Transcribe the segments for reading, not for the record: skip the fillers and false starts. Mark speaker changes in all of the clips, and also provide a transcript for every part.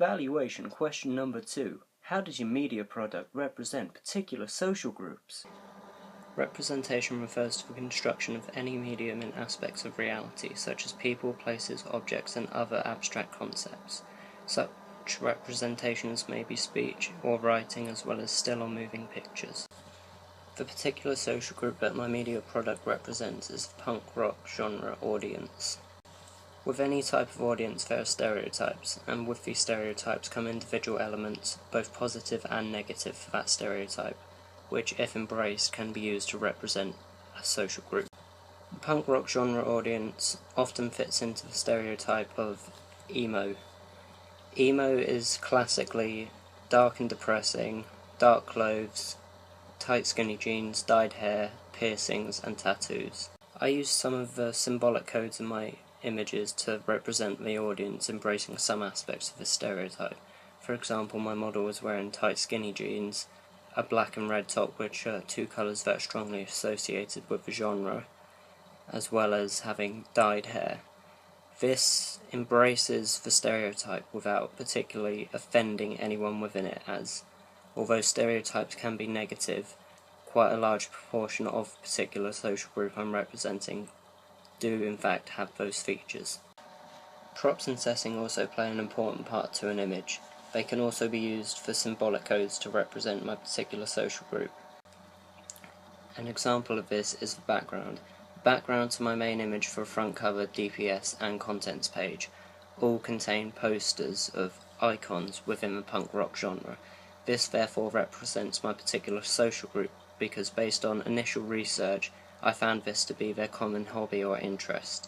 Speaker 1: Evaluation question number 2. How does your media product represent particular social groups?
Speaker 2: Representation refers to the construction of any medium in aspects of reality, such as people, places, objects, and other abstract concepts. Such representations may be speech or writing, as well as still or moving pictures. The particular social group that my media product represents is the punk rock genre audience. With any type of audience there are stereotypes, and with these stereotypes come individual elements, both positive and negative for that stereotype, which, if embraced, can be used to represent a social group. The punk rock genre audience often fits into the stereotype of emo. Emo is classically dark and depressing, dark clothes, tight skinny jeans, dyed hair, piercings, and tattoos. I use some of the symbolic codes in my images to represent the audience embracing some aspects of the stereotype. For example, my model was wearing tight skinny jeans, a black and red top, which are two colours that are strongly associated with the genre, as well as having dyed hair. This embraces the stereotype without particularly offending anyone within it, as although stereotypes can be negative, quite a large proportion of the particular social group I'm representing do in fact have those features. Props and setting also play an important part to an image. They can also be used for symbolic codes to represent my particular social group. An example of this is the background. The background to my main image for front cover, DPS and contents page all contain posters of icons within the punk rock genre. This therefore represents my particular social group because based on initial research I found this to be their common hobby or interest.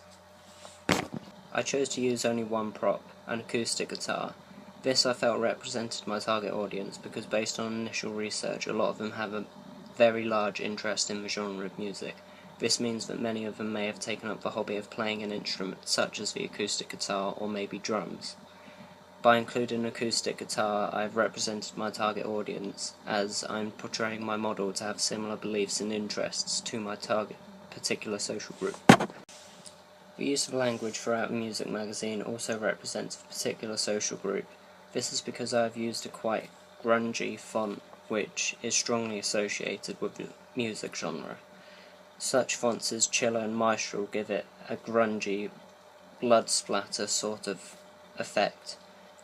Speaker 2: I chose to use only one prop, an acoustic guitar. This I felt represented my target audience because based on initial research a lot of them have a very large interest in the genre of music. This means that many of them may have taken up the hobby of playing an instrument such as the acoustic guitar or maybe drums. By including an acoustic guitar, I have represented my target audience, as I'm portraying my model to have similar beliefs and interests to my target particular social group. The use of language throughout the music magazine also represents a particular social group. This is because I have used a quite grungy font which is strongly associated with the music genre. Such fonts as Chiller and Maestro give it a grungy, blood splatter sort of effect,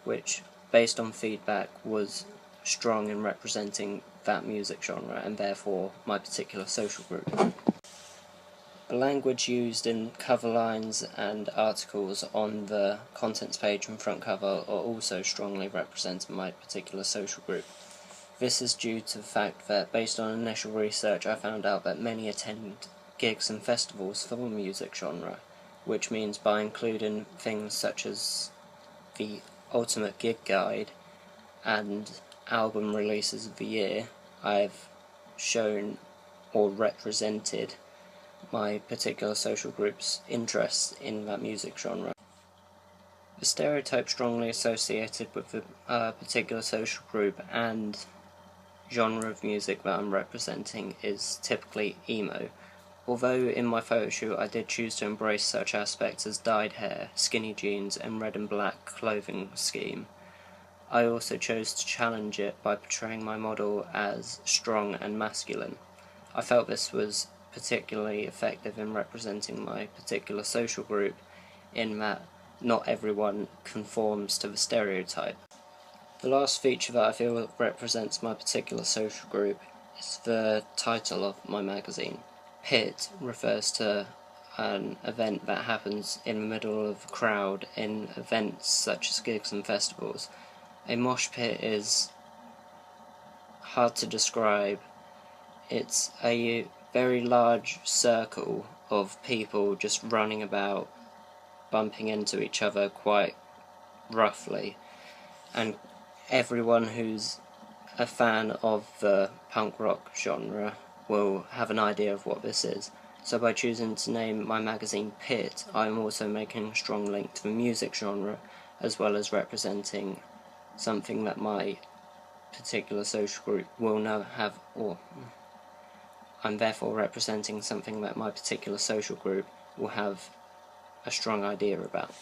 Speaker 2: which, based on feedback, was strong in representing that music genre and therefore my particular social group. The language used in cover lines and articles on the contents page and front cover are also strongly representing my particular social group. This is due to the fact that, based on initial research, I found out that many attend gigs and festivals for the music genre, which means by including things such as the Ultimate Gig Guide and album releases of the year, I've shown or represented my particular social group's interests in that music genre. The stereotype strongly associated with the particular social group and genre of music that I'm representing is typically emo. Although in my photo shoot I did choose to embrace such aspects as dyed hair, skinny jeans and red and black clothing scheme, I also chose to challenge it by portraying my model as strong and masculine. I felt this was particularly effective in representing my particular social group in that not everyone conforms to the stereotype. The last feature that I feel represents my particular social group is the title of my magazine. Pit refers to an event that happens in the middle of a crowd in events such as gigs and festivals. A mosh pit is hard to describe. It's a very large circle of people just running about, bumping into each other quite roughly, and everyone who's a fan of the punk rock genre will have an idea of what this is. So by choosing to name my magazine Pit, I'm also making a strong link to the music genre, as well as representing something that my particular social group will now have, or I'm therefore representing something that my particular social group will have a strong idea about.